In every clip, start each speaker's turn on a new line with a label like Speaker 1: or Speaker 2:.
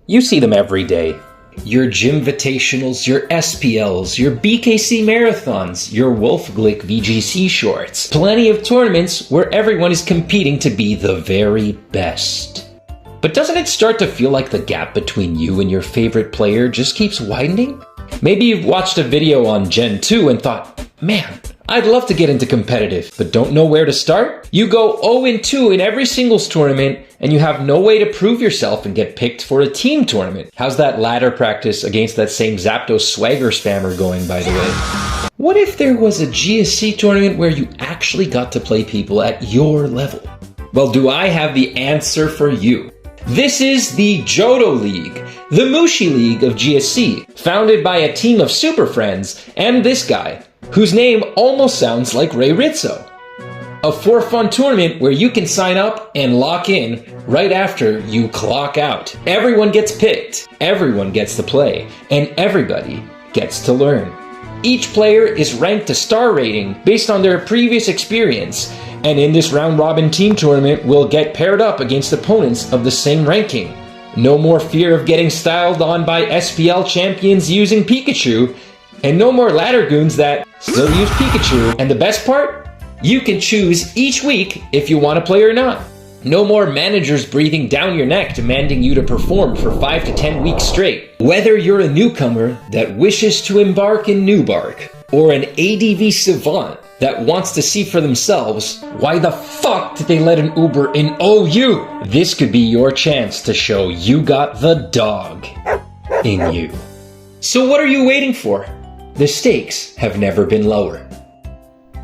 Speaker 1: You see them every day. Your Gymvitationals, your SPLs, your BKC Marathons, your Wolfglick VGC shorts. Plenty of tournaments where everyone is competing to be the very best. But doesn't it start to feel like the gap between you and your favorite player just keeps widening? Maybe you've watched a video on Gen 2 and thought, man, I'd love to get into competitive, but don't know where to start? You go 0-2 in every singles tournament, and you have no way to prove yourself and get picked for a team tournament. How's that ladder practice against that same Zapdos swagger spammer going, by the way? What if there was a GSC tournament where you actually got to play people at your level? Well, do I have the answer for you? This is the Johto League, the Mushi League of GSC, founded by a team of super friends and this guy, whose name almost sounds like Ray Rizzo. A for-fun tournament where you can sign up and lock in right after you clock out. Everyone gets picked, everyone gets to play, and everybody gets to learn. Each player is ranked a star rating based on their previous experience, and in this round-robin team tournament will get paired up against opponents of the same ranking. No more fear of getting styled on by SPL champions using Pikachu, and no more ladder goons that still use Pikachu. And the best part? You can choose each week if you want to play or not. No more managers breathing down your neck demanding you to perform for 5 to 10 weeks straight. Whether you're a newcomer that wishes to embark in Newbark, or an ADV savant that wants to see for themselves, why the fuck did they let an Uber in OU? This could be your chance to show you got the dog in you. So what are you waiting for? The stakes have never been lower.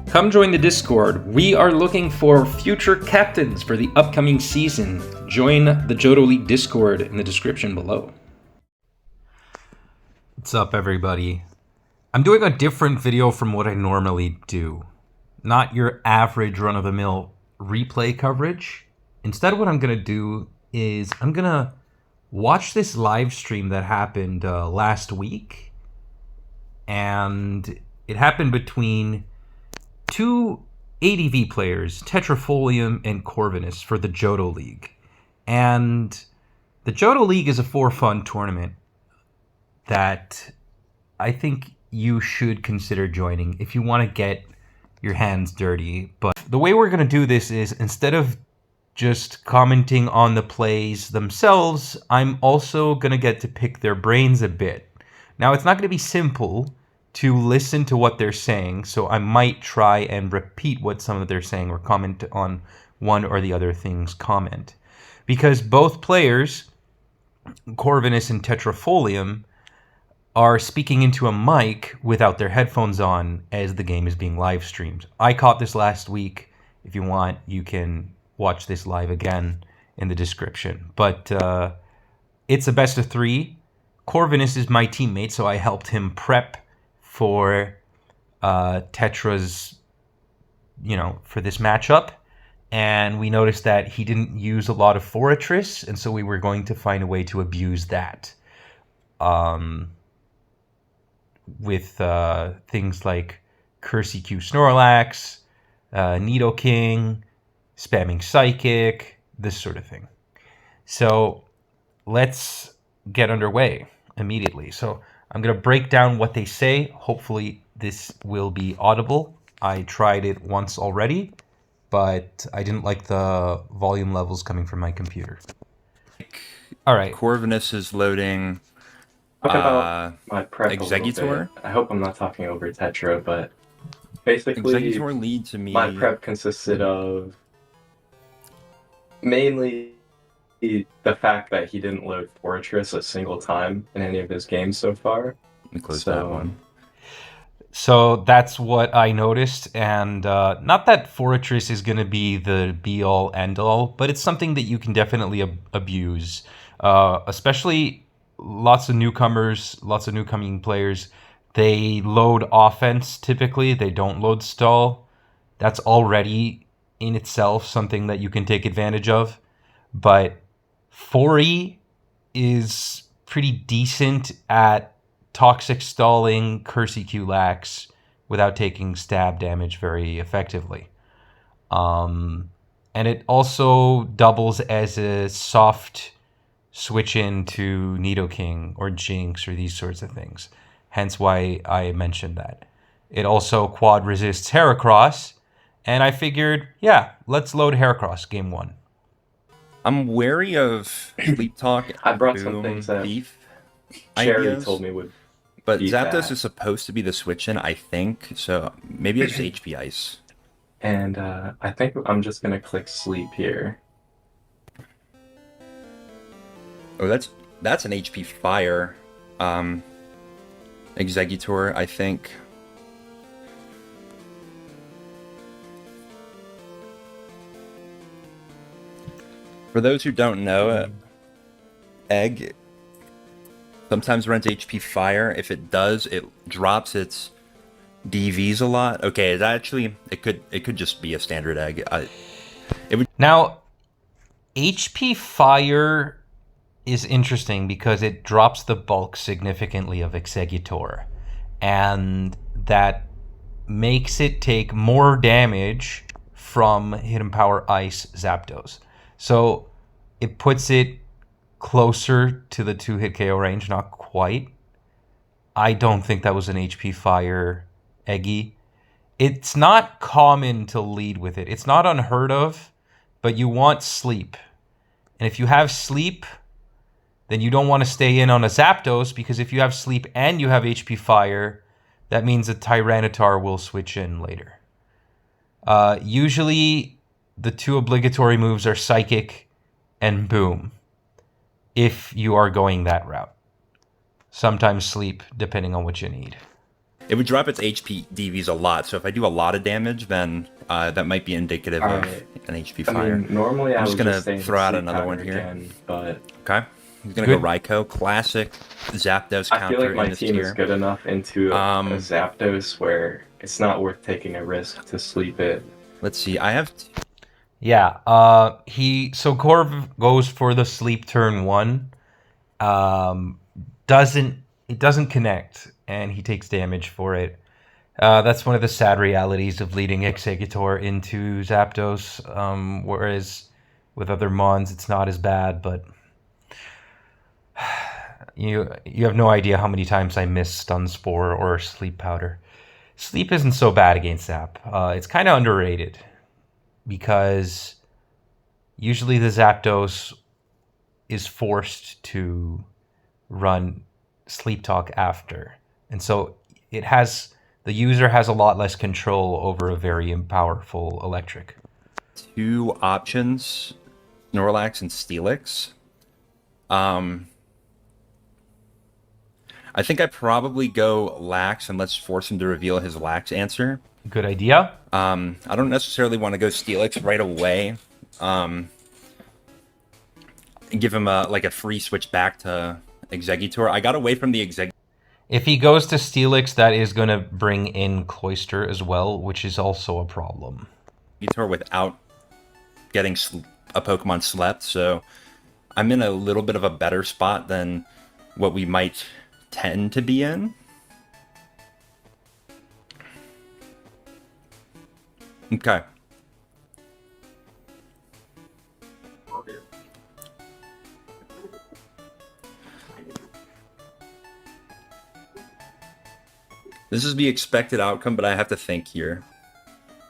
Speaker 1: Come join the Discord. We are looking for future captains for the upcoming season. Join the Johto League Discord in the description below.
Speaker 2: What's up, everybody? I'm doing a different video from what I normally do. Not your average run-of-the-mill replay coverage. Instead, what I'm going to do is I'm going to watch this live stream that happened last week. And it happened between two ADV players, Tetrafolium and Corvinus, for the Johto League. And the Johto League is a for-fun tournament that I think you should consider joining if you want to get your hands dirty. But the way we're going to do this is, instead of just commenting on the plays themselves, I'm also going to get to pick their brains a bit. Now, it's not going to be simple to listen to what they're saying, so I might try and repeat what some of they're saying or comment on one or the other thing's comment. Because both players, Corvinus and Tetrafolium, are speaking into a mic without their headphones on as the game is being live streamed. I caught this last week. If you want, you can watch this live again in the description. But it's a best of 3. Corvinus is my teammate, so I helped him prep for Tetra's, for this matchup. And we noticed that he didn't use a lot of Fortress, and so we were going to find a way to abuse that. With things like Curse-EQ Snorlax, Nidoking, spamming Psychic, this sort of thing. So let's get underway immediately. So I'm going to break down what they say. Hopefully this will be audible. I tried it once already, but I didn't like the volume levels coming from my computer. All right.
Speaker 3: Corvinus is loading
Speaker 4: Talk about my prep
Speaker 3: Exeggutor.
Speaker 4: I hope I'm not talking over Tetra, but basically
Speaker 3: Exeggutor lead to me.
Speaker 4: My prep consisted of mainly the fact that he didn't load Fortress a single time in any of his games so far.
Speaker 3: Let me close that one.
Speaker 2: So that's what I noticed, and not that Fortress is going to be the be-all, end-all, but it's something that you can definitely abuse, especially lots of newcomers, lots of newcoming players. They load offense typically, they don't load stall. That's already in itself something that you can take advantage of, but 4E is pretty decent at toxic stalling Curse-EQ Lax without taking stab damage very effectively. And it also doubles as a soft switch into Nidoking or Jinx or these sorts of things. Hence why I mentioned that. It also quad resists Heracross, and I figured, yeah, let's load Heracross game 1.
Speaker 3: I'm wary of Sleep Talk,
Speaker 4: I brought some
Speaker 3: Boom,
Speaker 4: things that
Speaker 3: Thief
Speaker 4: Cherry
Speaker 3: ideas,
Speaker 4: told me would
Speaker 3: but
Speaker 4: beat
Speaker 3: Zapdos
Speaker 4: that.
Speaker 3: is supposed to be the switch-in, I think, so maybe it's HP Ice.
Speaker 4: And I think I'm just gonna click sleep here.
Speaker 3: Oh, that's an HP Fire Exeggutor, I think. For those who don't know, Egg sometimes runs HP Fire. If it does, it drops its DVs a lot. Okay, it could just be a standard Egg.
Speaker 2: Now, HP Fire is interesting because it drops the bulk significantly of Exeggutor, and that makes it take more damage from Hidden Power Ice Zapdos. So it puts it closer to the 2-hit KO range, not quite. I don't think that was an HP Fire Eggy. It's not common to lead with it. It's not unheard of, but you want sleep. And if you have sleep, then you don't want to stay in on a Zapdos, because if you have sleep and you have HP Fire, that means a Tyranitar will switch in later. Usually, the 2 obligatory moves are Psychic and Boom, if you are going that route. Sometimes Sleep, depending on what you need.
Speaker 3: It would drop its HP DVs a lot, so if I do a lot of damage, then that might be indicative of an HP Fire.
Speaker 4: I mean, normally
Speaker 3: I'm
Speaker 4: I
Speaker 3: just
Speaker 4: would
Speaker 3: gonna
Speaker 4: stay
Speaker 3: throw out
Speaker 4: sleep
Speaker 3: another one
Speaker 4: powder
Speaker 3: here.
Speaker 4: again, but
Speaker 3: Okay. He's gonna
Speaker 2: Good.
Speaker 3: go Raikou, classic Zapdos
Speaker 4: I
Speaker 3: counter
Speaker 4: feel like my
Speaker 3: in this
Speaker 4: team
Speaker 3: tier.
Speaker 4: is good enough into a Zapdos where it's not worth taking a risk to sleep it.
Speaker 3: Let's see. I have
Speaker 2: Yeah, so Corv goes for the sleep turn 1. It doesn't connect, and he takes damage for it. That's one of the sad realities of leading Exeggutor into Zapdos. Whereas with other Mons, it's not as bad, but you have no idea how many times I miss Stun Spore or Sleep Powder. Sleep isn't so bad against Zap. It's kind of underrated, because usually the Zapdos is forced to run Sleep Talk after. And so the user has a lot less control over a very powerful electric.
Speaker 3: 2 options, Snorlax and Steelix. I think I probably go Lax, and let's force him to reveal his Lax answer.
Speaker 2: Good idea.
Speaker 3: I don't necessarily want to go Steelix right away. And give him a free switch back to Exeggutor. I got away from the Exeggutor
Speaker 2: If he goes to Steelix, that is going to bring in Cloyster as well, which is also a problem.
Speaker 3: without getting a Pokemon slept, so I'm in a little bit of a better spot than what we might tend to be in. Okay. This is the expected outcome, but I have to think here.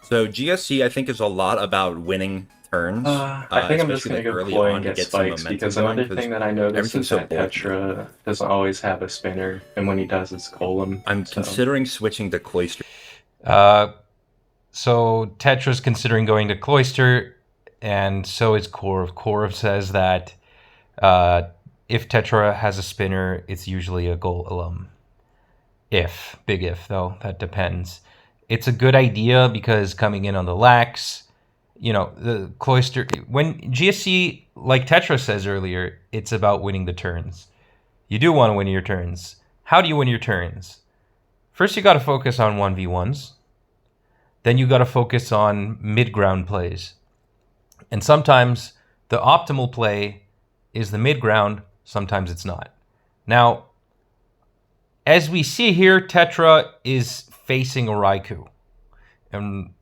Speaker 3: So GSC, I think, is a lot about winning turns.
Speaker 4: I think I'm just
Speaker 3: especially,
Speaker 4: going to go
Speaker 3: early
Speaker 4: Ploy
Speaker 3: on
Speaker 4: and
Speaker 3: to
Speaker 4: get
Speaker 3: some
Speaker 4: spikes,
Speaker 3: momentum
Speaker 4: because
Speaker 3: going,
Speaker 4: another thing that I noticed
Speaker 3: everything's
Speaker 4: is
Speaker 3: so
Speaker 4: that
Speaker 3: bulky.
Speaker 4: Tetra doesn't always have a spinner, and when he does, it's Golem.
Speaker 3: I'm considering switching to Cloyster.
Speaker 2: So Tetra's considering going to Cloyster, and so is Corv. Corv says that if Tetra has a spinner, it's usually a Golem. Big if though, that depends. It's a good idea because coming in on the Lax, the Cloyster, when GSC, like Tetra says earlier, it's about winning the turns. You do want to win your turns. How do you win your turns? First, you got to focus on 1v1s. Then you got to focus on mid-ground plays. And sometimes the optimal play is the mid-ground, sometimes it's not. Now, as we see here, Tetra is facing a Raikou. And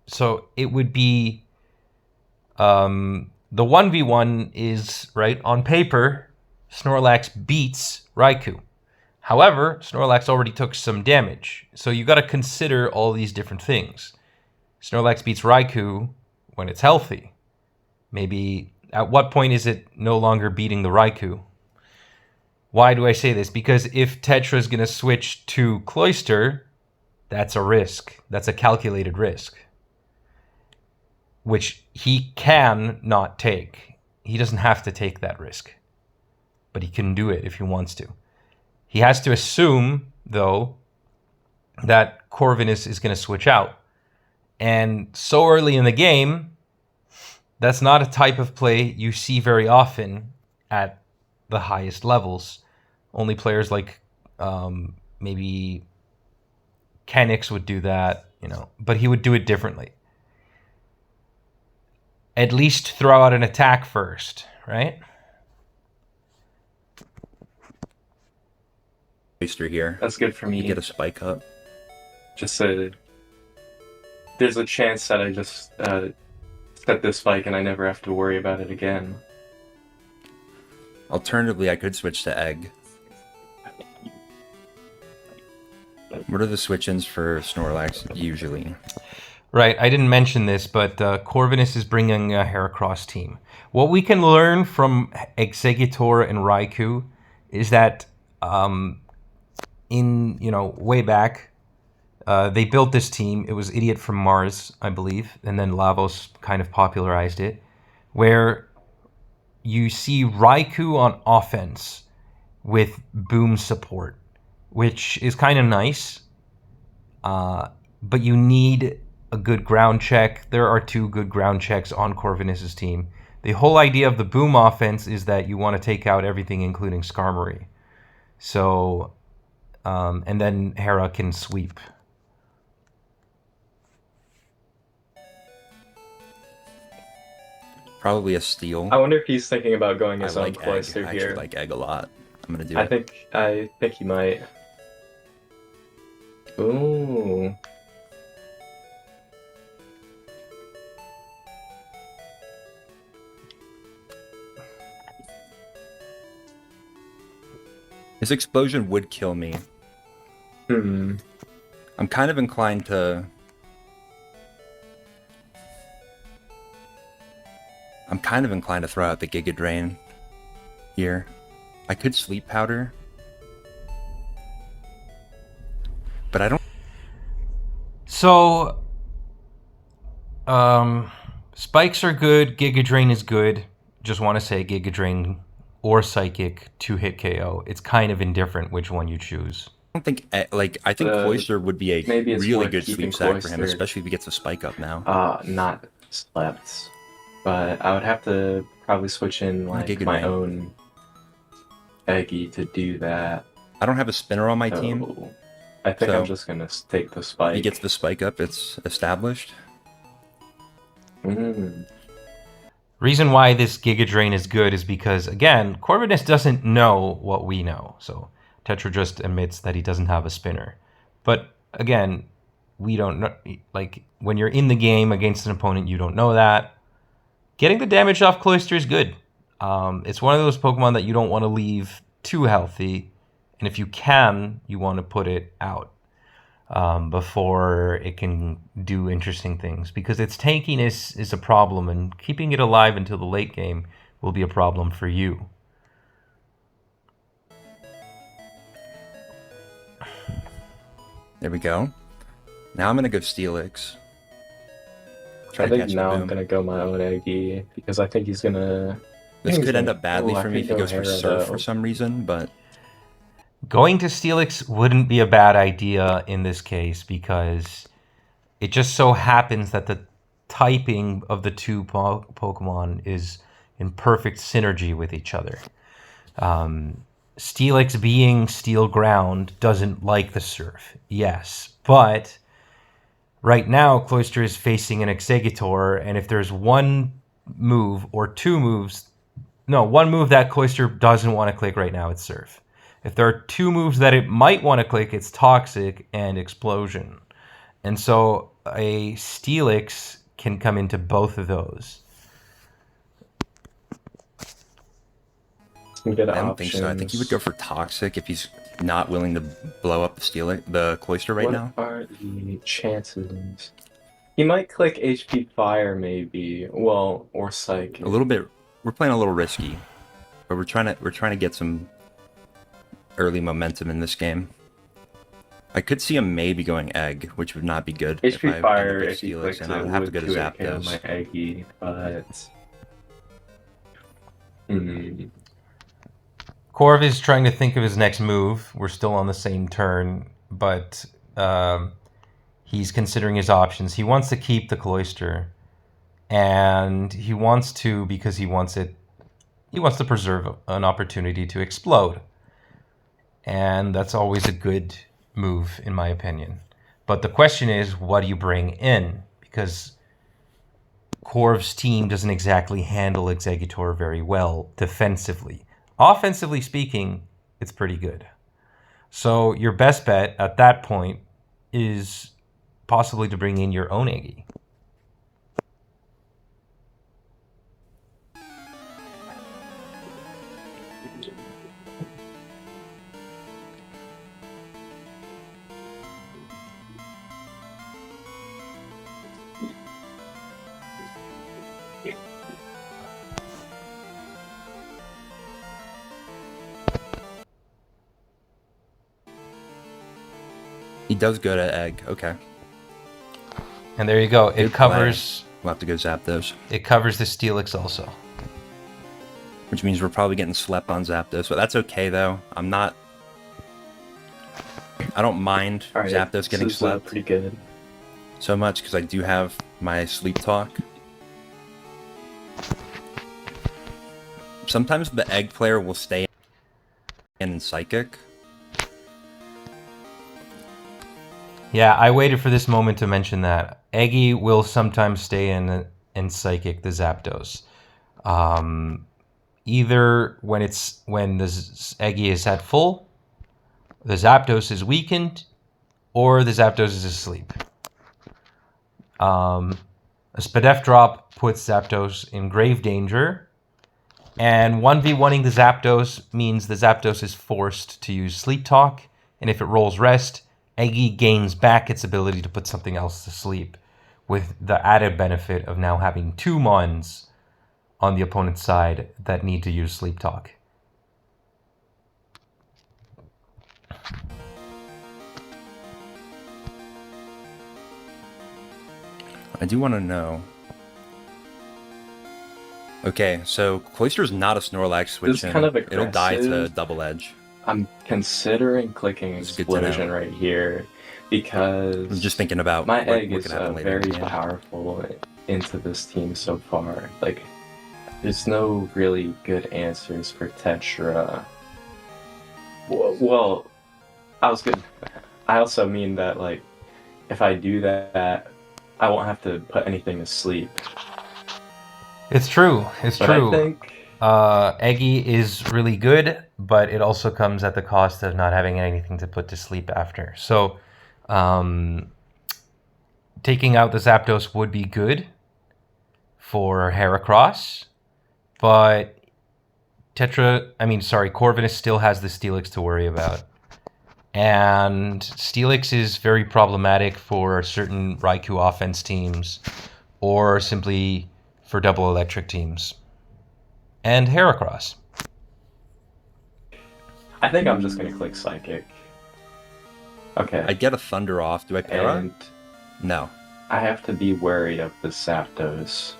Speaker 2: so it would be the 1v1 is, right, on paper, Snorlax beats Raikou. However, Snorlax already took some damage, so you got to consider all these different things. Snorlax beats Raikou when it's healthy. Maybe at what point is it no longer beating the Raikou? Why do I say this? Because if Tetra is going to switch to Cloyster, that's a risk. That's a calculated risk, which he can not take. He doesn't have to take that risk, but he can do it if he wants to. He has to assume, though, that Corvinus is going to switch out. And so early in the game, that's not a type of play you see very often at the highest levels. Only players like maybe Kenix would do that, but he would do it differently. At least throw out an attack first, right?
Speaker 3: Waster here.
Speaker 4: That's good for me.
Speaker 3: You get a spike up.
Speaker 4: Just there's a chance that I just set this spike and I never have to worry about it again.
Speaker 3: Alternatively, I could switch to Egg. What are the switch-ins for Snorlax usually?
Speaker 2: Right, I didn't mention this, but Corvinus is bringing a Heracross team. What we can learn from Exeggutor and Raikou is that way back, they built this team. It was Idiot from Mars, I believe, and then Lavos kind of popularized it, where you see Raikou on offense with boom support, which is kind of nice, but you need a good ground check. There are 2 good ground checks on Corvinus' team. The whole idea of the boom offense is that you want to take out everything, including Skarmory. So, and then Hera can sweep.
Speaker 3: Probably a steal.
Speaker 4: I wonder if he's thinking about going his own
Speaker 3: Egg.
Speaker 4: Cloyster
Speaker 3: I
Speaker 4: here.
Speaker 3: actually like Egg a lot. I'm gonna do
Speaker 4: I
Speaker 3: it.
Speaker 4: think he might. Ooh.
Speaker 3: His explosion would kill me.
Speaker 4: Hmm.
Speaker 3: I'm kind of inclined to... throw out the Giga Drain here. I could Sleep Powder. But I don't...
Speaker 2: So, spikes are good, Giga Drain is good. Just want to say Giga Drain or Psychic 2-hit KO. It's kind of indifferent which one you choose.
Speaker 3: I don't think... I think Cloyster would be a
Speaker 4: maybe it's
Speaker 3: really
Speaker 4: worth
Speaker 3: good
Speaker 4: keeping
Speaker 3: sweep sack for him,
Speaker 4: Cloyster.
Speaker 3: especially if he gets a spike up now.
Speaker 4: Not slept. But I would have to probably switch in
Speaker 3: Giga
Speaker 4: my
Speaker 3: Drain.
Speaker 4: own Eggy to do that.
Speaker 3: I don't have a spinner on my team.
Speaker 4: So I think
Speaker 3: So-
Speaker 4: I'm just gonna take the spike.
Speaker 3: He gets the spike up, it's established.
Speaker 4: Mm.
Speaker 2: Reason why this Giga Drain is good is because, again, Corvinus doesn't know what we know. So Tetra just admits that he doesn't have a spinner. But again, we don't know. Like, when you're in the game against an opponent, you don't know that. Getting the damage off Cloyster is good. It's one of those Pokemon that you don't want to leave too healthy. And if you can, you want to put it out before it can do interesting things. Because its tankiness is a problem, and keeping it alive until the late game will be a problem for you.
Speaker 3: There we go. Now I'm gonna go Steelix. Try
Speaker 4: I
Speaker 3: to
Speaker 4: think
Speaker 3: catch the
Speaker 4: now I'm
Speaker 3: boom.
Speaker 4: gonna go my own Eggy because I think he's gonna.
Speaker 3: This
Speaker 4: he's
Speaker 3: could end
Speaker 4: gonna-
Speaker 3: up badly
Speaker 4: Ooh, I
Speaker 3: for me if
Speaker 4: could
Speaker 3: he
Speaker 4: go
Speaker 3: goes for
Speaker 4: Hera,
Speaker 3: Surf
Speaker 4: though.
Speaker 3: for some reason, but
Speaker 2: Going to Steelix wouldn't be a bad idea in this case because it just so happens that the typing of the 2 Pokemon is in perfect synergy with each other. Steelix being Steel Ground doesn't like the Surf, yes, but right now Cloyster is facing an Exeggutor, and if there's one move or 2 moves, one move that Cloyster doesn't want to click right now, it's Surf. If there are 2 moves that it might want to click, it's Toxic and Explosion. And so a Steelix can come into both of those.
Speaker 4: Some good
Speaker 3: I don't think so. I think he would go for Toxic if he's not willing to blow up the Cloister right now.
Speaker 4: What are the chances? He might click HP Fire, maybe. Well, or Psychic.
Speaker 3: A little bit. We're playing a little risky, but we're trying to get some early momentum in this game. I could see him maybe going Egg, which would not be good.
Speaker 4: HP Fire, if he
Speaker 3: Steelix,
Speaker 4: clicks
Speaker 3: and I
Speaker 4: it,
Speaker 3: would have to
Speaker 4: would
Speaker 3: go to
Speaker 4: 2-8 KO
Speaker 3: Zapdos.
Speaker 4: my Eggy, but... Hmm.
Speaker 2: Corv is trying to think of his next move. We're still on the same turn, but he's considering his options. He wants to keep the Cloister, and he wants to because he wants it. He wants to preserve an opportunity to explode, and that's always a good move, in my opinion. But the question is, what do you bring in? Because Corv's team doesn't exactly handle Exeggutor very well defensively. Offensively speaking, it's pretty good. So your best bet at that point is possibly to bring in your own Iggy.
Speaker 3: He does go to Egg. Okay.
Speaker 2: And there you go. It
Speaker 3: Good
Speaker 2: covers.
Speaker 3: We'll have to go Zapdos.
Speaker 2: It covers the Steelix also.
Speaker 3: Which means we're probably getting slept on Zapdos, but that's okay though. I don't mind Zapdos getting slept
Speaker 4: Pretty good.
Speaker 3: so much because I do have my Sleep Talk. Sometimes the Egg player will stay in Psychic.
Speaker 2: Yeah, I waited for this moment to mention that. Eggy will sometimes stay in Psychic, the Zapdos. Either when the Eggy is at full, the Zapdos is weakened, or the Zapdos is asleep. A Spadef drop puts Zapdos in grave danger, and 1v1ing the Zapdos means the Zapdos is forced to use Sleep Talk, and if it rolls Rest, Eggy gains back its ability to put something else to sleep, with the added benefit of now having 2 Mons on the opponent's side that need to use Sleep Talk.
Speaker 3: I do want to know. Okay, so Cloister's not a Snorlax switch.
Speaker 4: This is kind of
Speaker 3: it'll die to
Speaker 4: aggressive.
Speaker 3: Double Edge.
Speaker 4: I'm considering clicking
Speaker 3: It's good to
Speaker 4: Explosion
Speaker 3: know.
Speaker 4: right here because
Speaker 3: I'm just thinking about
Speaker 4: my
Speaker 3: what
Speaker 4: Egg
Speaker 3: can
Speaker 4: is
Speaker 3: happen later in
Speaker 4: very
Speaker 3: the game.
Speaker 4: powerful into this team so far. Like, there's no really good answers for Tetra. Well, I also mean that, like, if I do that, I won't have to put anything to sleep.
Speaker 2: It's true. It's
Speaker 4: But
Speaker 2: true.
Speaker 4: I think
Speaker 2: Eggy is really good, but it also comes at the cost of not having anything to put to sleep after. So, taking out the Zapdos would be good for Heracross, but Corvinus still has the Steelix to worry about. And Steelix is very problematic for certain Raikou offense teams, or simply for double electric teams. And Heracross.
Speaker 4: I think I'm just gonna click Psychic. Okay.
Speaker 3: I get a Thunder off. Do I para?
Speaker 4: And
Speaker 3: No.
Speaker 4: I have to be wary of the Zapdos.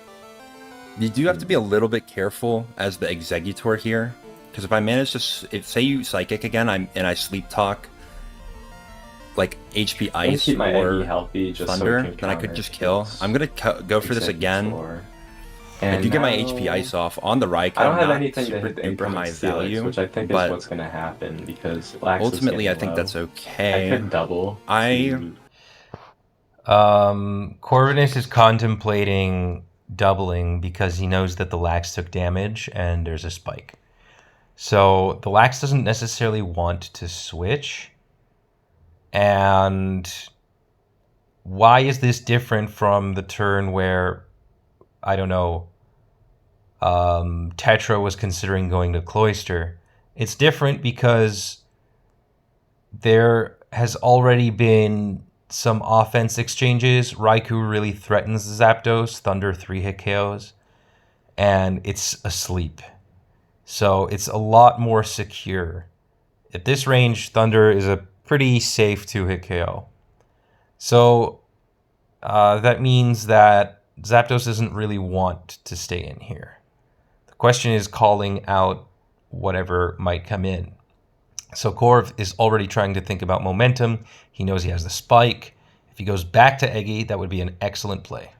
Speaker 3: You do have to be a little bit careful as the Exeggutor here, because if I manage to, say you Psychic again, and I Sleep Talk, like HP
Speaker 4: I'm gonna
Speaker 3: Ice
Speaker 4: keep my
Speaker 3: or
Speaker 4: Eggy healthy just
Speaker 3: Thunder,
Speaker 4: so it can
Speaker 3: then I could
Speaker 4: counter
Speaker 3: just kill.
Speaker 4: his
Speaker 3: I'm gonna go for this again.
Speaker 4: Exeggutor.
Speaker 3: I do get my
Speaker 4: now-
Speaker 3: HP Ice off on the Raikou.
Speaker 4: I don't have
Speaker 3: not
Speaker 4: anything to
Speaker 3: super
Speaker 4: hit the
Speaker 3: duper
Speaker 4: incoming
Speaker 3: high
Speaker 4: Steelix,
Speaker 3: value,
Speaker 4: which I think is
Speaker 3: but
Speaker 4: what's gonna happen because Lax is
Speaker 3: ultimately I
Speaker 4: getting
Speaker 3: think
Speaker 4: low.
Speaker 3: that's
Speaker 4: I
Speaker 3: okay.
Speaker 4: could double.
Speaker 3: I-
Speaker 2: Corvinus is contemplating doubling because he knows that the Lax took damage and there's a spike. So the Lax doesn't necessarily want to switch. And why is this different from the turn where, I don't know, Tetra was considering going to Cloister. It's different because there has already been some offense exchanges. Raikou really threatens Zapdos, Thunder 3-hit KOs, and it's asleep. So it's a lot more secure. At this range, Thunder is a pretty safe 2-hit KO. So that means that Zapdos doesn't really want to stay in here. The question is calling out whatever might come in. So Corv is already trying to think about momentum. He knows he has the spike. If he goes back to Eggy, that would be an excellent play.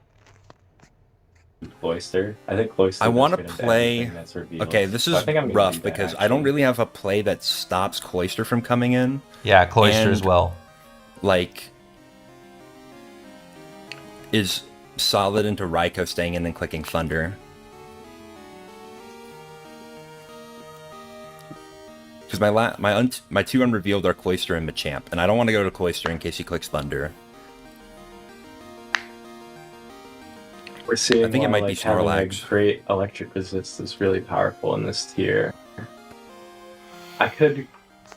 Speaker 4: Cloister. I think Cloister.
Speaker 3: I want to
Speaker 4: to
Speaker 3: play. Okay, this is rough because I don't really have a play that stops Cloister from coming in.
Speaker 2: Yeah, Cloister as well.
Speaker 3: Like, is solid into Raikou staying in and clicking Thunder. Because my two unrevealed are Cloister and Machamp, and I don't want to go to Cloister in case he clicks Thunder.
Speaker 4: We're seeing
Speaker 3: I think it might be
Speaker 4: having a
Speaker 3: Snorlax.
Speaker 4: great electric resist is really powerful in this tier.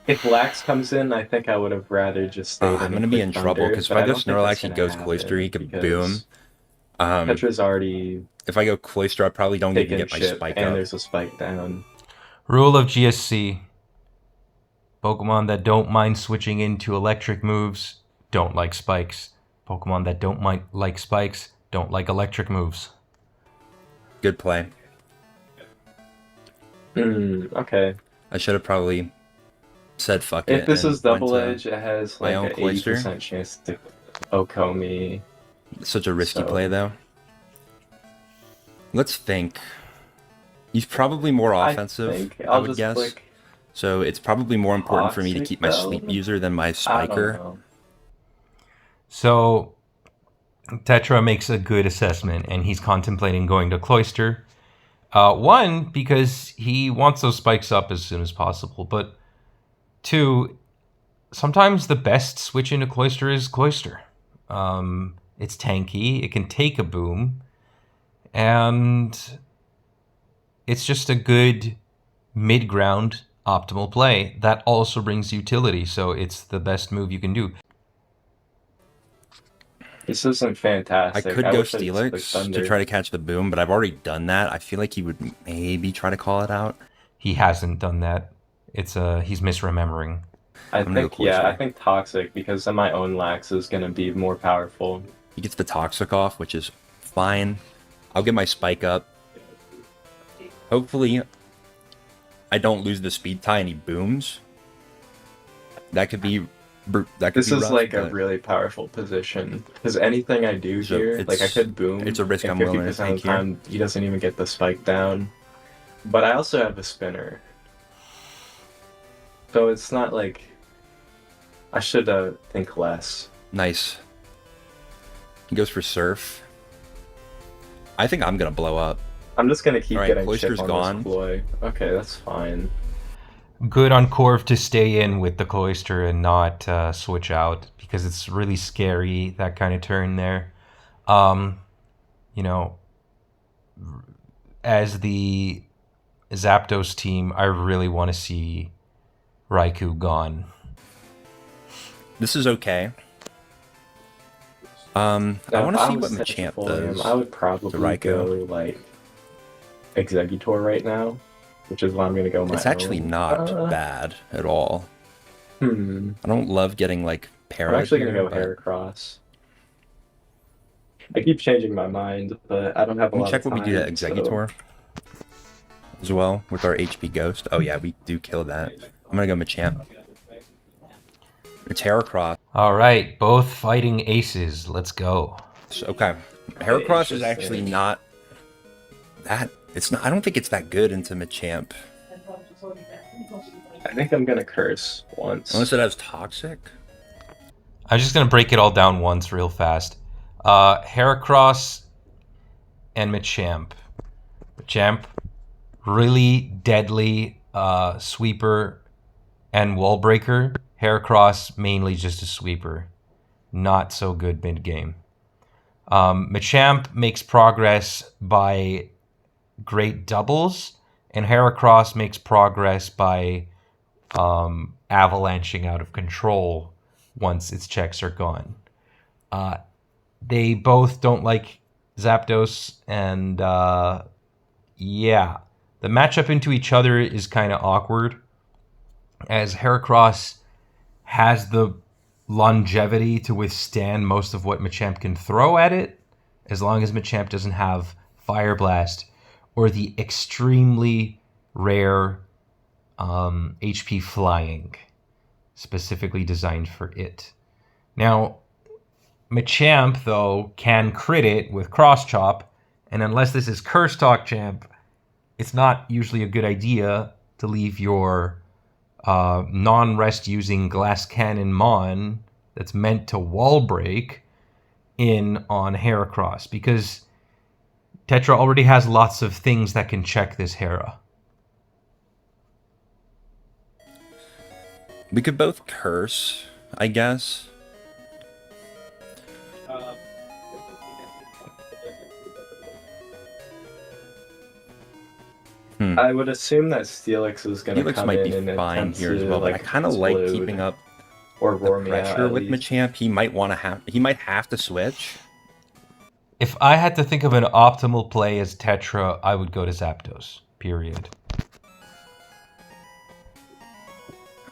Speaker 4: If Lax comes in, I think I would have rather just stayed in.
Speaker 3: I'm going to be in trouble because if I go Snorlax, he goes Cloister, he could boom.
Speaker 4: Petra's already.
Speaker 3: If I go Cloister, I probably don't even get my spike
Speaker 4: and
Speaker 3: up.
Speaker 4: there's a spike down.
Speaker 2: Rule of GSC. Pokemon that don't mind switching into electric moves don't like spikes. Pokemon that don't like spikes don't like electric moves.
Speaker 3: Good play.
Speaker 4: Okay.
Speaker 3: I should have probably said fuck it.
Speaker 4: If this is
Speaker 3: and
Speaker 4: double
Speaker 3: went to
Speaker 4: edge, it has
Speaker 3: my
Speaker 4: like
Speaker 3: own
Speaker 4: an
Speaker 3: Cloister.
Speaker 4: 80% chance to Okomi.
Speaker 3: Such a risky play, though. Let's think. He's probably more offensive, I would guess.
Speaker 4: Click
Speaker 3: So it's probably more important for me to
Speaker 4: Toxic,
Speaker 3: keep my
Speaker 4: though.
Speaker 3: sleep user than my
Speaker 4: I don't
Speaker 3: spiker.
Speaker 4: know.
Speaker 2: So Tetra makes a good assessment, and he's contemplating going to Cloister. One, because he wants those spikes up as soon as possible, but two, sometimes the best switch into Cloister is Cloister. It's tanky, it can take a boom, and it's just a good mid-ground optimal play that also brings utility, so it's the best move you can do.
Speaker 4: This isn't fantastic.
Speaker 3: I could go
Speaker 4: wish I just clicked
Speaker 3: Steelix
Speaker 4: Thunder.
Speaker 3: to try to catch the boom, but I've already done that. I feel like he would maybe try to call it out.
Speaker 2: He hasn't done that. He's misremembering.
Speaker 4: I
Speaker 3: gonna go
Speaker 4: think
Speaker 3: Cloister.
Speaker 4: I think Toxic because then my own Lax is gonna be more powerful.
Speaker 3: He gets the Toxic off, which is fine. I'll get my spike up. Hopefully, I don't lose the speed tie and he booms. That could be.
Speaker 4: This is
Speaker 3: rough,
Speaker 4: like a
Speaker 3: but
Speaker 4: really powerful position because anything I do
Speaker 3: So
Speaker 4: here, like I
Speaker 3: it's-
Speaker 4: could boom.
Speaker 3: it's a risk
Speaker 4: and
Speaker 3: I'm willing to
Speaker 4: 50% of
Speaker 3: take
Speaker 4: the time, he doesn't even get the spike down. But I also have a spinner, so it's not like I should think less.
Speaker 3: Nice. He goes for Surf. I think I'm gonna blow up.
Speaker 4: I'm just gonna keep
Speaker 3: Alright,
Speaker 4: getting
Speaker 3: Cloister's
Speaker 4: chip on
Speaker 3: gone.
Speaker 4: this ploy. Okay, that's fine.
Speaker 2: Good on Corv to stay in with the Cloister and not switch out, because it's really scary, that kind of turn there. As the Zapdos team, I really want to see Raikou gone.
Speaker 3: This is okay. I want to see what Machamp does.
Speaker 4: I would probably
Speaker 3: Raikou.
Speaker 4: go like Exeggutor right now, which is why I'm gonna go my
Speaker 3: It's actually
Speaker 4: own.
Speaker 3: not bad at all. I don't love getting like
Speaker 4: I'm
Speaker 3: para.
Speaker 4: actually gonna go
Speaker 3: but-
Speaker 4: Heracross. I keep changing my mind, but I don't have a
Speaker 3: Can we
Speaker 4: lot
Speaker 3: check
Speaker 4: of
Speaker 3: what we do to
Speaker 4: time, so-
Speaker 3: Exeggutor as well with our HP Ghost? Oh yeah, we do kill that. I'm gonna go Machamp. It's Heracross.
Speaker 2: All right, both fighting aces. Let's go.
Speaker 3: Okay, Heracross is actually not that. It's not. I don't think it's that good into Machamp
Speaker 4: I think I'm gonna curse once.
Speaker 3: unless it has Toxic.
Speaker 2: I'm just going to break it all down once real fast. Heracross and Machamp. Machamp, really deadly sweeper and wall breaker. Heracross, mainly just a sweeper. Not so good mid-game. Machamp makes progress by great doubles, and Heracross makes progress by avalanching out of control once its checks are gone. They both don't like Zapdos, and yeah, the matchup into each other is kind of awkward, as Heracross has the longevity to withstand most of what Machamp can throw at it, as long as Machamp doesn't have Fire Blast or the extremely rare HP Flying, specifically designed for it. Now, Machamp, though, can crit it with Cross Chop, and unless this is Curse Talk Champ, it's not usually a good idea to leave your non-rest using Glass Cannon Mon that's meant to wall break in on Heracross, because Tetra already has lots of things that can check this Hera.
Speaker 3: We could both curse, I guess.
Speaker 4: I would assume that Steelix is going to
Speaker 3: Steelix
Speaker 4: come
Speaker 3: might
Speaker 4: in
Speaker 3: be
Speaker 4: and
Speaker 3: fine
Speaker 4: attempt
Speaker 3: here as
Speaker 4: to,
Speaker 3: well, but I
Speaker 4: like,
Speaker 3: kind of like
Speaker 4: explode
Speaker 3: keeping up
Speaker 4: or
Speaker 3: the
Speaker 4: roar me out
Speaker 3: pressure
Speaker 4: at
Speaker 3: with
Speaker 4: least.
Speaker 3: Machamp. He might have to switch.
Speaker 2: If I had to think of an optimal play as Tetra, I would go to Zapdos, period.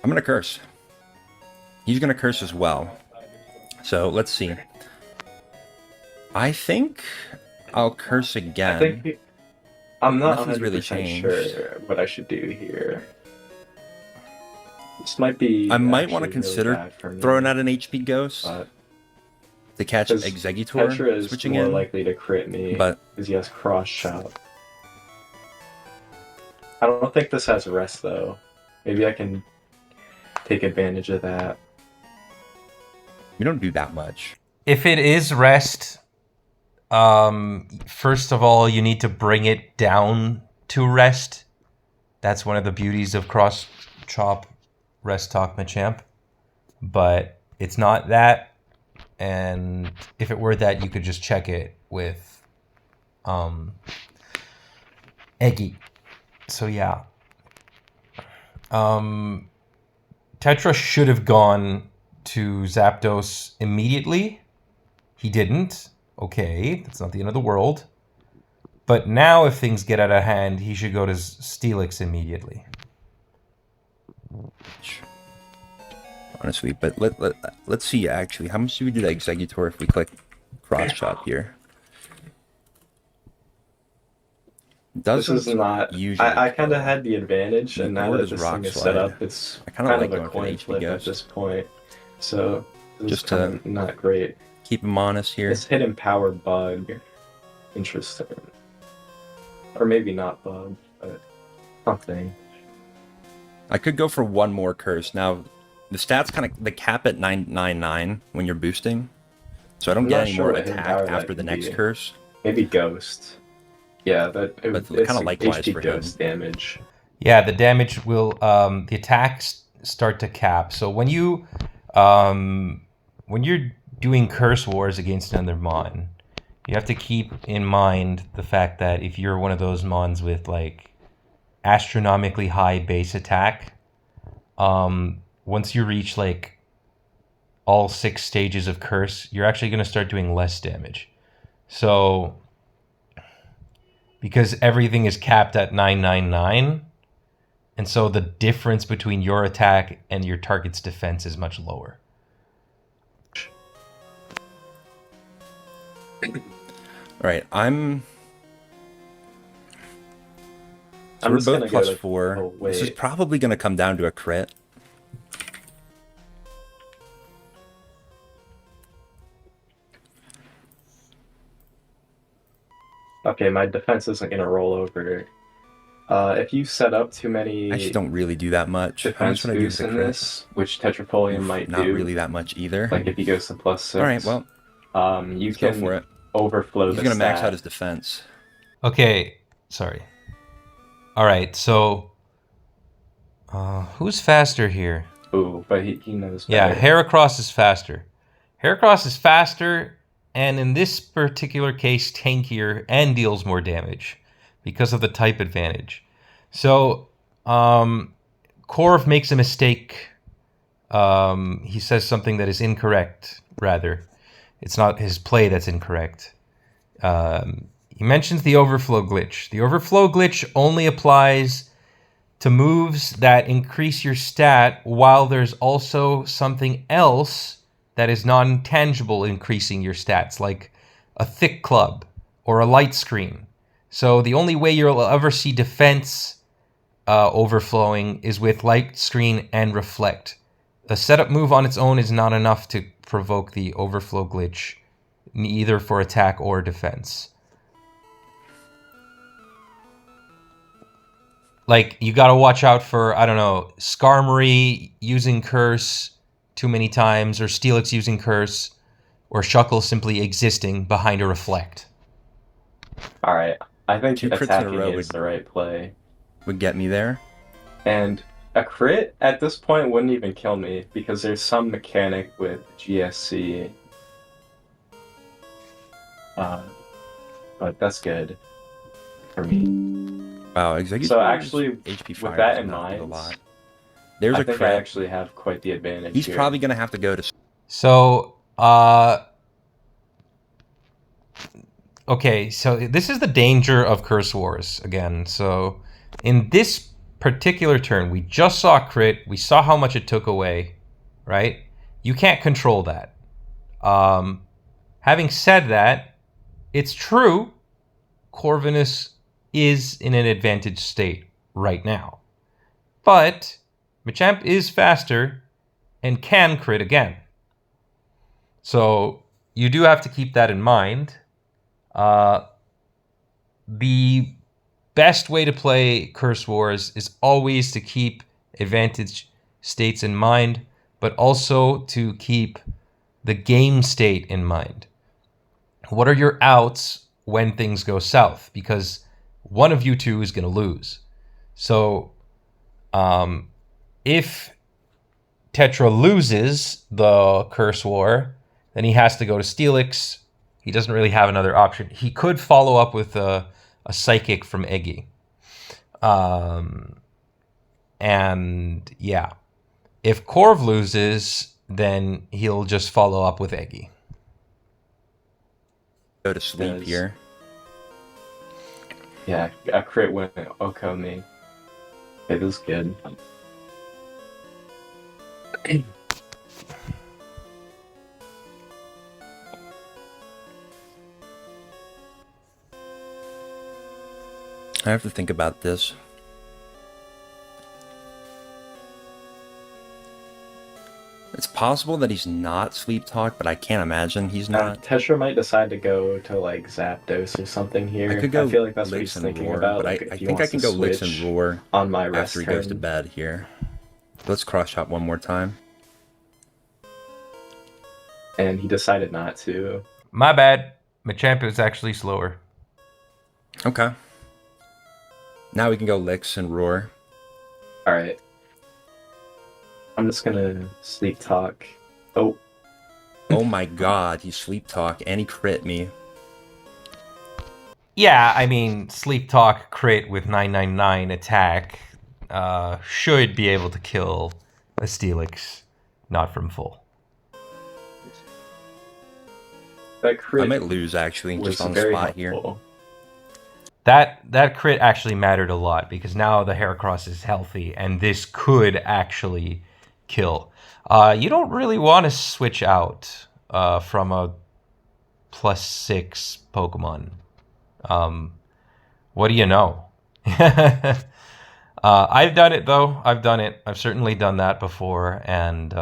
Speaker 3: I'm gonna curse. He's gonna curse as well. So let's see. I think I'll curse again.
Speaker 4: I think I'm not
Speaker 3: Nothing's
Speaker 4: 100%
Speaker 3: really changed.
Speaker 4: sure what I should do here. This might be.
Speaker 3: I might want to
Speaker 4: actually really
Speaker 3: consider
Speaker 4: bad for me,
Speaker 3: throwing out an HP Ghost
Speaker 4: but
Speaker 3: to catch
Speaker 4: 'cause
Speaker 3: Exeggutor
Speaker 4: Tetra is
Speaker 3: switching
Speaker 4: more
Speaker 3: in.
Speaker 4: likely to crit me
Speaker 3: But
Speaker 4: because he has Cross Chop. I don't think this has rest though. Maybe I can take advantage of that.
Speaker 3: we don't do that much.
Speaker 2: If it is rest, first of all, you need to bring it down to rest. That's one of the beauties of Cross Chop Rest Talk Machamp. But it's not that, and if it were that, you could just check it with Eggy. So yeah. Tetra should have gone to Zapdos immediately. He didn't. Okay, that's not the end of the world. But now, if things get out of hand, he should go to Steelix immediately.
Speaker 3: Honestly, but let's see actually. How much do we do to Exeggutor if we click Cross Chop here?
Speaker 4: This is not.
Speaker 3: usually.
Speaker 4: I kind of had the advantage, and now
Speaker 3: Nor
Speaker 4: that
Speaker 3: does
Speaker 4: this
Speaker 3: Rock
Speaker 4: thing is
Speaker 3: Slide.
Speaker 4: set up, it's
Speaker 3: I kinda
Speaker 4: kind
Speaker 3: like
Speaker 4: of a
Speaker 3: going for an
Speaker 4: coin
Speaker 3: HP
Speaker 4: flip at
Speaker 3: Ghost.
Speaker 4: this point. So this
Speaker 3: Just
Speaker 4: is kind of not great.
Speaker 3: Keep him honest here.
Speaker 4: This hidden power bug, interesting, or maybe not bug, but something.
Speaker 3: I could go for one more curse. Now, the stats they cap at 999 when you're boosting, so I don't
Speaker 4: I'm
Speaker 3: get
Speaker 4: not
Speaker 3: any
Speaker 4: sure
Speaker 3: more
Speaker 4: what hidden
Speaker 3: attack
Speaker 4: power that
Speaker 3: after the
Speaker 4: could
Speaker 3: next
Speaker 4: be.
Speaker 3: curse.
Speaker 4: Maybe Ghost. Yeah,
Speaker 3: But
Speaker 4: it's
Speaker 3: kinda likewise
Speaker 4: HP
Speaker 3: for him.
Speaker 4: Ghost damage.
Speaker 2: Yeah, the damage will, the attacks start to cap. So when you're doing Curse Wars against another Mon, you have to keep in mind the fact that if you're one of those Mons with like astronomically high base attack, once you reach like all 6 stages of Curse, you're actually going to start doing less damage. So because everything is capped at 999, and so the difference between your attack and your target's defense is much lower.
Speaker 3: Alright, I'm
Speaker 4: I'm just
Speaker 3: we're
Speaker 4: gonna
Speaker 3: both
Speaker 4: go
Speaker 3: plus
Speaker 4: to-
Speaker 3: 4.
Speaker 4: oh,
Speaker 3: This is
Speaker 4: wait.
Speaker 3: probably going to come down to a crit.
Speaker 4: Okay, my defense isn't gonna roll over. If you set up too many
Speaker 3: I just don't really do that much. How
Speaker 4: defense
Speaker 3: much would I do
Speaker 4: boosts
Speaker 3: with the
Speaker 4: in
Speaker 3: crit?
Speaker 4: this, which Tetrapolium might
Speaker 3: Not
Speaker 4: do,
Speaker 3: really that much either.
Speaker 4: like if he goes to +6.
Speaker 3: Alright, well,
Speaker 4: you
Speaker 3: let's go
Speaker 4: can
Speaker 3: for it.
Speaker 4: overflow
Speaker 3: He's
Speaker 4: the
Speaker 3: going to max
Speaker 4: stat.
Speaker 3: out his defense.
Speaker 2: Okay, sorry. All right, so who's faster here?
Speaker 4: Ooh, but he knows
Speaker 2: Yeah,
Speaker 4: better.
Speaker 2: Heracross is faster. Heracross is faster, and in this particular case, tankier and deals more damage. because of the type advantage. So, Corv makes a mistake. He says something that is incorrect, rather. It's not his play that's incorrect. He mentions the overflow glitch. The overflow glitch only applies to moves that increase your stat while there's also something else that is non-tangible increasing your stats, like a thick club or a light screen. So the only way you'll ever see defense overflowing is with light screen and reflect. A setup move on its own is not enough to provoke the overflow glitch, either for attack or defense. Like, you gotta watch out for, I don't know, Skarmory using Curse too many times, or Steelix using Curse, or Shuckle simply existing behind a Reflect.
Speaker 4: Alright, I think
Speaker 3: 2 crits in a
Speaker 4: attacking
Speaker 3: row
Speaker 4: is the right play.
Speaker 3: would get me there.
Speaker 4: And a crit at this point wouldn't even kill me, because there's some mechanic with GSC. But that's good for me.
Speaker 3: Wow, Executive
Speaker 4: So actually,
Speaker 3: HP
Speaker 4: with
Speaker 3: fire
Speaker 4: that
Speaker 3: does
Speaker 4: in
Speaker 3: not do
Speaker 4: mind,
Speaker 3: a lot. There's
Speaker 4: I
Speaker 3: a
Speaker 4: think
Speaker 3: crit.
Speaker 4: I actually have quite the advantage
Speaker 3: He's
Speaker 4: here.
Speaker 3: probably going to have to go to...
Speaker 2: So, okay, so this is the danger of Curse Wars, again. So, in this particular turn, we just saw a crit, we saw how much it took away, right? You can't control that. Having said that, it's true, Corvinus is in an advantage state right now. But Machamp is faster and can crit again. So you do have to keep that in mind. The best way to play Curse Wars is always to keep advantage states in mind, but also to keep the game state in mind. What are your outs when things go south? Because one of you two is going to lose. So if Tetra loses the Curse War, then he has to go to Steelix. He doesn't really have another option. He could follow up with a Psychic from Eggy. And yeah, if Corv loses, then he'll just follow up with Eggy.
Speaker 3: Go to sleep here.
Speaker 4: Yeah, a crit win Oko me. Okay, this is good.
Speaker 3: I have to think about this. It's possible that he's not Sleep Talk, but I can't imagine he's not.
Speaker 4: Tetra might decide to go to like Zapdos or something here.
Speaker 3: I could go
Speaker 4: I feel like that's what
Speaker 3: Licks
Speaker 4: he's
Speaker 3: and
Speaker 4: thinking
Speaker 3: Roar,
Speaker 4: about.
Speaker 3: but
Speaker 4: Like,
Speaker 3: I
Speaker 4: if he
Speaker 3: think I
Speaker 4: wants
Speaker 3: can
Speaker 4: to
Speaker 3: go Licks and
Speaker 4: switch
Speaker 3: Roar
Speaker 4: on my rest
Speaker 3: after he
Speaker 4: turn.
Speaker 3: goes to bed here. Let's cross shot one more time.
Speaker 4: And he decided not to.
Speaker 2: My bad. Machamp is actually slower.
Speaker 3: Okay. Now we can go Licks and Roar.
Speaker 4: Alright. I'm just gonna Sleep Talk. Oh.
Speaker 3: Oh my god, he Sleep Talk and he crit me.
Speaker 2: Yeah, I mean, Sleep Talk crit with 999 attack should be able to kill a Steelix, not from full.
Speaker 4: That crit
Speaker 3: I might lose actually,
Speaker 4: was
Speaker 3: just on the
Speaker 4: very
Speaker 3: spot here.
Speaker 4: helpful.
Speaker 2: That crit actually mattered a lot because now the Heracross is healthy and this could actually kill. You don't really want to switch out from a +6 Pokemon. What do you know? I've done it though. I've done it. I've certainly done that before. And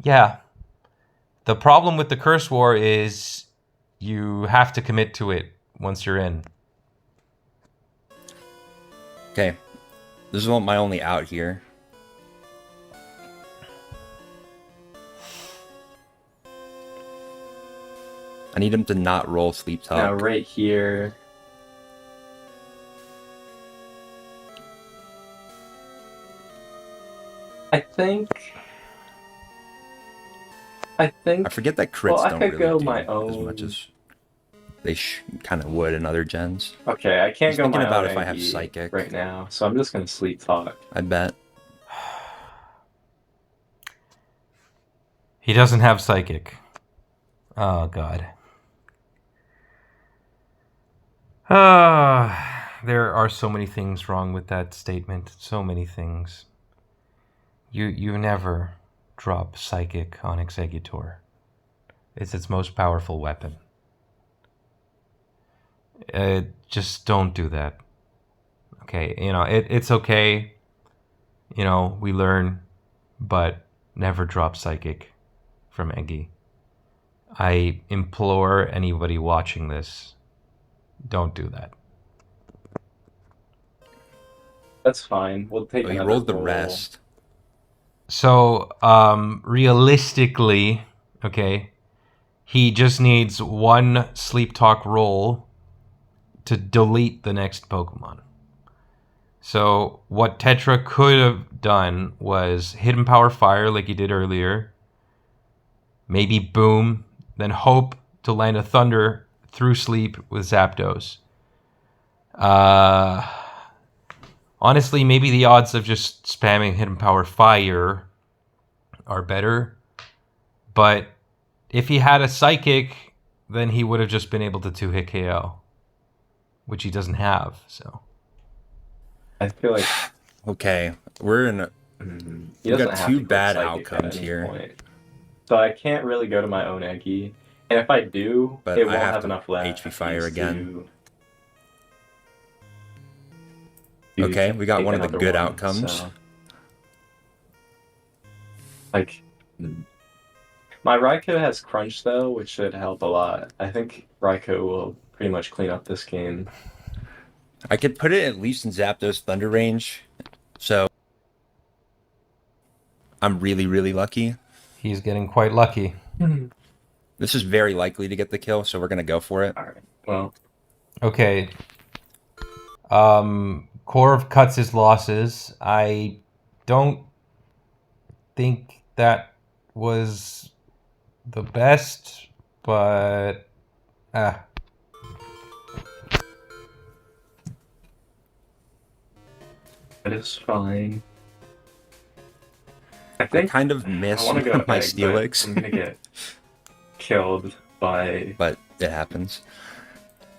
Speaker 2: yeah, the problem with the Curse War is you have to commit to it once you're in.
Speaker 3: Okay, this is my only out here. I need him to not roll Sleep Talk.
Speaker 4: Now right here. I think.
Speaker 3: I forget that crits
Speaker 4: I
Speaker 3: don't
Speaker 4: could
Speaker 3: really
Speaker 4: go
Speaker 3: do
Speaker 4: my
Speaker 3: as
Speaker 4: own
Speaker 3: much as They kind of would in other gens.
Speaker 4: Okay, I can't
Speaker 3: Just
Speaker 4: go
Speaker 3: thinking
Speaker 4: my
Speaker 3: about
Speaker 4: own
Speaker 3: if I have
Speaker 4: Eggy
Speaker 3: Psychic.
Speaker 4: right now, so I'm just gonna Sleep Talk.
Speaker 3: I bet.
Speaker 2: He doesn't have Psychic. Oh, God. There are so many things wrong with that statement. So many things. You never drop Psychic on Exeggutor. It's its most powerful weapon. Just don't do that. Okay, it's okay. We learn, but never drop Psychic from Eggy. I implore anybody watching this, don't do that.
Speaker 4: That's fine. We'll take
Speaker 3: Oh, he
Speaker 4: another
Speaker 3: rolled the
Speaker 4: roll.
Speaker 3: rest.
Speaker 2: So, realistically, okay, he just needs one Sleep Talk roll to delete the next Pokemon. So, what Tetra could have done was Hidden Power Fire like he did earlier, maybe Boom, then hope to land a Thunder through Sleep with Zapdos. Honestly, maybe the odds of just spamming Hidden Power Fire are better. But if he had a Psychic, then he would have just been able to 2-hit KO, which he doesn't have, so.
Speaker 4: I feel like
Speaker 3: Okay, we're in.
Speaker 4: he
Speaker 3: We've
Speaker 4: doesn't
Speaker 3: got
Speaker 4: have
Speaker 3: two
Speaker 4: to go
Speaker 3: bad
Speaker 4: Psychic at
Speaker 3: outcomes
Speaker 4: any
Speaker 3: here.
Speaker 4: point. So I can't really go to my own Eggy. And if I do,
Speaker 3: But
Speaker 4: it
Speaker 3: I
Speaker 4: won't
Speaker 3: have
Speaker 4: have
Speaker 3: to
Speaker 4: enough left.
Speaker 3: HP Fire again.
Speaker 4: to
Speaker 3: Okay, we got
Speaker 4: take
Speaker 3: one of the
Speaker 4: another
Speaker 3: good
Speaker 4: one,
Speaker 3: outcomes.
Speaker 4: so. Like, my Raikou has Crunch though, which should help a lot. I think Raikou will pretty much clean up this game.
Speaker 3: I could put it at least in Zapdos Thunder range, so I'm really, really lucky.
Speaker 2: He's getting quite lucky.
Speaker 3: This is very likely to get the kill, so we're gonna go for it.
Speaker 4: Alright, well,
Speaker 2: Okay. Corv cuts his losses. I don't think that was the best, but
Speaker 4: it is fine. I
Speaker 3: I
Speaker 4: think
Speaker 3: kind of miss
Speaker 4: I want to go
Speaker 3: my
Speaker 4: Egg,
Speaker 3: Steelix,
Speaker 4: but I'm gonna get killed by
Speaker 3: but it happens.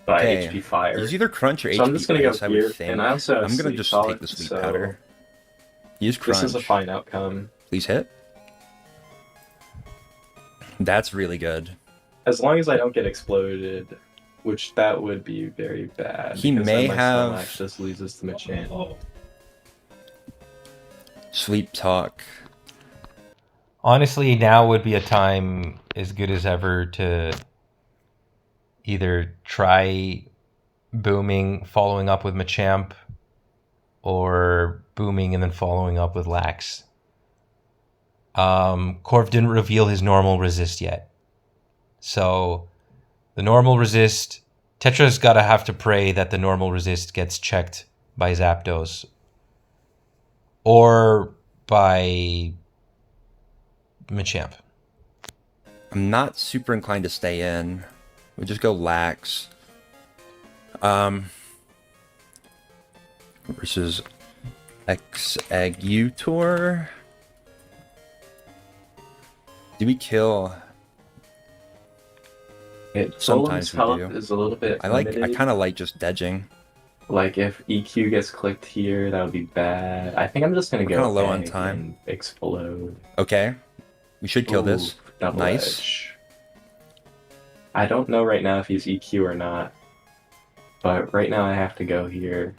Speaker 3: Okay,
Speaker 4: HP Fire.
Speaker 3: Use either Crunch or
Speaker 4: So I'm
Speaker 3: HP
Speaker 4: just gonna go
Speaker 3: Ice, I
Speaker 4: here,
Speaker 3: would think.
Speaker 4: and I also have
Speaker 3: I'm gonna
Speaker 4: Sleep
Speaker 3: just
Speaker 4: Talk,
Speaker 3: take the Sleep
Speaker 4: so
Speaker 3: Powder. Use Crunch.
Speaker 4: This is a fine outcome.
Speaker 3: Please hit. That's really good.
Speaker 4: As long as I don't get exploded, which that would be very bad.
Speaker 3: He
Speaker 4: because
Speaker 3: may
Speaker 4: then my
Speaker 3: have-
Speaker 4: Snorlax just loses to Machamp.
Speaker 3: Sleep Talk.
Speaker 2: honestly, now would be a time as good as ever to either try booming, following up with Machamp, or booming and then following up with Lax. Corv didn't reveal his normal resist yet. So the normal resist, Tetra's gotta have to pray that the normal resist gets checked by Zapdos. Or by Machamp.
Speaker 3: I'm not super inclined to stay in. We'll just go Lax. Versus Exeggutor. Do we kill? Sometimes we
Speaker 4: health
Speaker 3: do.
Speaker 4: is a little bit
Speaker 3: I
Speaker 4: limited.
Speaker 3: kind of like just dedging.
Speaker 4: Like if EQ gets clicked here, that would be bad. I think I'm just gonna
Speaker 3: We're
Speaker 4: go
Speaker 3: kinda low on
Speaker 4: Egg
Speaker 3: time.
Speaker 4: and explode.
Speaker 3: Okay, we should kill this.
Speaker 4: Ooh, double
Speaker 3: Nice.
Speaker 4: edge. I don't know right now if he's EQ or not, but right now I have to go here.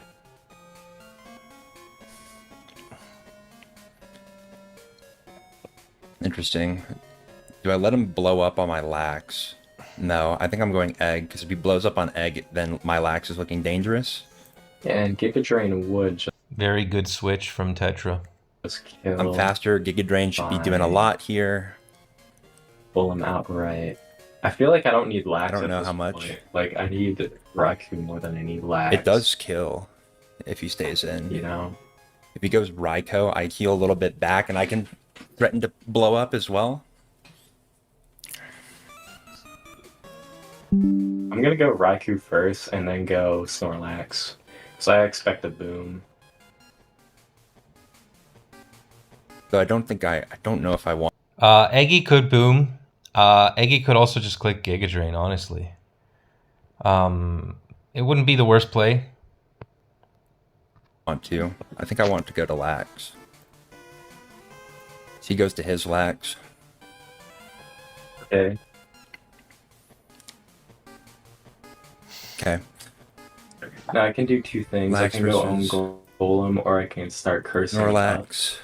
Speaker 3: Interesting. Do I let him blow up on my Lax? No, I think I'm going Egg, because if he blows up on Egg, then my Lax is looking dangerous.
Speaker 4: And Giga Drain would
Speaker 2: Very good switch from Tetra.
Speaker 4: just kill.
Speaker 3: I'm faster. Giga Drain should be doing a
Speaker 4: Fine.
Speaker 3: lot here.
Speaker 4: Pull him outright. I feel like I don't need Lax.
Speaker 3: I don't
Speaker 4: at
Speaker 3: know
Speaker 4: this
Speaker 3: how much.
Speaker 4: point. Like I need Raikou more than I need Lax.
Speaker 3: It does kill if he stays in.
Speaker 4: You know.
Speaker 3: If he goes Raikou, I heal a little bit back, and I can threaten to blow up as well.
Speaker 4: I'm I'm gonna go Raikou first and then go Snorlax. So I expect a boom.
Speaker 3: So I don't know if I want.
Speaker 2: Eggy could boom. Eggy could also just click Giga Drain, honestly. It wouldn't be the worst play.
Speaker 3: To. I think I want to go to Lax. So he goes to his Lax.
Speaker 4: Okay.
Speaker 3: Okay.
Speaker 4: Now I can do two things.
Speaker 3: Lax
Speaker 4: I can go
Speaker 3: versus
Speaker 4: Golem, or I can start cursing.
Speaker 3: Snorlax.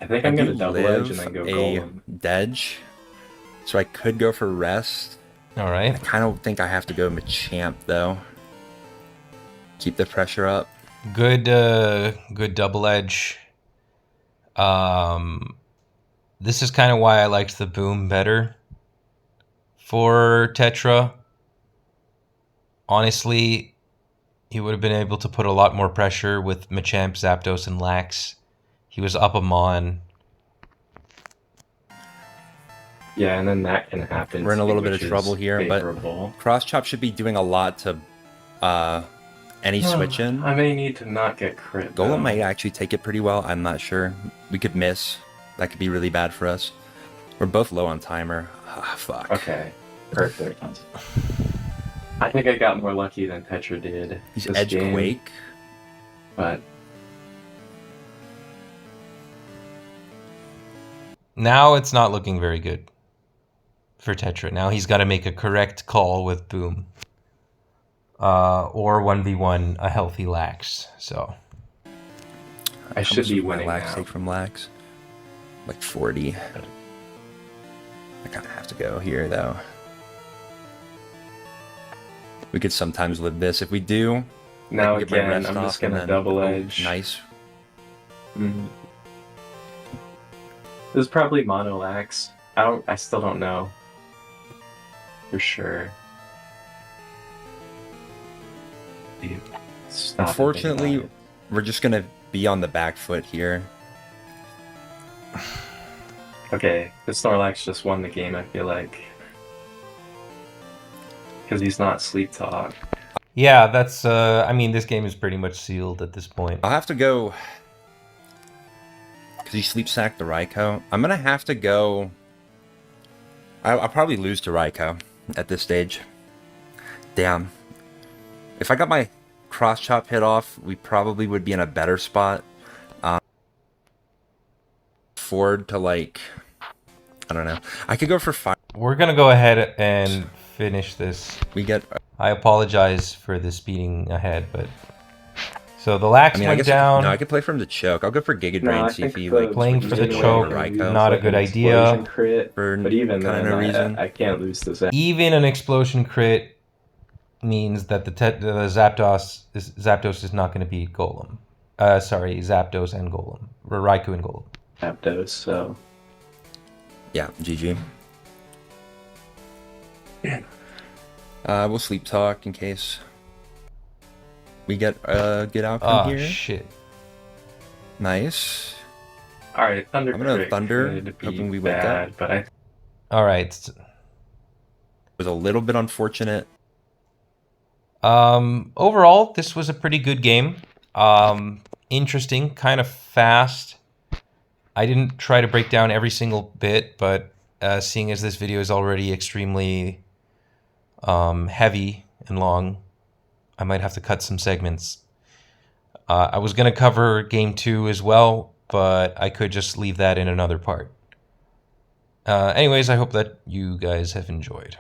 Speaker 4: I think I'm
Speaker 3: I
Speaker 4: gonna
Speaker 3: do
Speaker 4: double edge and then go
Speaker 3: a
Speaker 4: Golem.
Speaker 3: Dedge. So I could go for Rest.
Speaker 2: All
Speaker 3: I
Speaker 2: right.
Speaker 3: kind of think I have to go Machamp though. Keep the pressure up.
Speaker 2: Good double edge. This is kind of why I liked the boom better for Tetra. Honestly, he would have been able to put a lot more pressure with Machamp, Zapdos, and Lax. He was up a Mon.
Speaker 4: Yeah, and then that can happen.
Speaker 3: We're in a little bit
Speaker 4: which
Speaker 3: of trouble
Speaker 4: is
Speaker 3: here,
Speaker 4: favorable.
Speaker 3: but Cross Chop should be doing a lot to any switch in.
Speaker 4: I may need to not get crit.
Speaker 3: Golem
Speaker 4: though.
Speaker 3: might actually take it pretty well. I'm not sure. We could miss. That could be really bad for us. We're both low on timer. Ah, fuck.
Speaker 4: Okay, perfect. I think I got more lucky than Tetra did.
Speaker 3: He's
Speaker 4: this
Speaker 3: Edge
Speaker 4: game,
Speaker 3: Quake.
Speaker 4: but
Speaker 2: Now it's not looking very good for Tetra. Now he's got to make a correct call with boom. Or 1v1 a healthy Lax. So
Speaker 4: I
Speaker 3: How
Speaker 4: should
Speaker 3: much
Speaker 4: be
Speaker 3: does my
Speaker 4: winning
Speaker 3: Lax
Speaker 4: now.
Speaker 3: take from Lax? Like 40. I kind of have to go here though. We could sometimes live this. If we do,
Speaker 4: Now
Speaker 3: I can get my
Speaker 4: again,
Speaker 3: rest
Speaker 4: I'm
Speaker 3: off
Speaker 4: just
Speaker 3: and
Speaker 4: gonna
Speaker 3: then-
Speaker 4: double
Speaker 3: oh,
Speaker 4: edge.
Speaker 3: Nice.
Speaker 4: Mhm. This is probably Mono Lax. I still don't know for sure. Stop and think
Speaker 3: Unfortunately,
Speaker 4: about it.
Speaker 3: we're just gonna be on the back foot here.
Speaker 4: Okay, the Snorlax just won the game. I feel like because he's not Sleep Talk.
Speaker 2: yeah, that's. I mean, this game is pretty much sealed at this point.
Speaker 3: I'll have to go because he sleep sacked the Raikou. I'm gonna have to go. I'll probably lose to Raikou at this stage. Damn. If I got my cross chop hit off, we probably would be in a better spot. Forward to like, I don't know. I could go for 5.
Speaker 2: We're gonna go ahead and finish this.
Speaker 3: We get.
Speaker 2: I apologize for the speeding ahead, but so the Lax
Speaker 3: I mean, I
Speaker 2: went
Speaker 3: guess
Speaker 2: down.
Speaker 3: no. I could play from the choke. I'll go for Giga Drain.
Speaker 4: I
Speaker 3: See if
Speaker 4: think
Speaker 3: he
Speaker 4: the-
Speaker 3: like
Speaker 2: Playing for the
Speaker 4: Even
Speaker 2: choke,
Speaker 4: when I lose,
Speaker 2: not a
Speaker 4: like,
Speaker 2: good
Speaker 4: an
Speaker 2: idea.
Speaker 4: explosion Crit,
Speaker 3: For
Speaker 4: but even
Speaker 3: kinda
Speaker 4: then,
Speaker 3: no reason.
Speaker 4: I can't lose this.
Speaker 2: Even an explosion crit means that the Zapdos is not going to beat Golem. Sorry, Zapdos and Golem. Or Raikou and Golem.
Speaker 4: Zapdos, so
Speaker 3: Yeah, GG. We'll sleep talk in case we get a good outcome
Speaker 2: Oh,
Speaker 3: here.
Speaker 2: shit.
Speaker 3: Nice.
Speaker 4: all right, Thunder.
Speaker 3: I'm gonna
Speaker 4: Crit
Speaker 3: Thunder,
Speaker 4: could be
Speaker 3: hoping we wake
Speaker 4: bad,
Speaker 3: up.
Speaker 4: but I
Speaker 2: Alright.
Speaker 3: It was a little bit unfortunate.
Speaker 2: Overall, this was a pretty good game. Interesting, kind of fast. I didn't try to break down every single bit, but seeing as this video is already extremely heavy and long, I might have to cut some segments. I was going to cover Game 2 as well, but I could just leave that in another part. Anyways, I hope that you guys have enjoyed.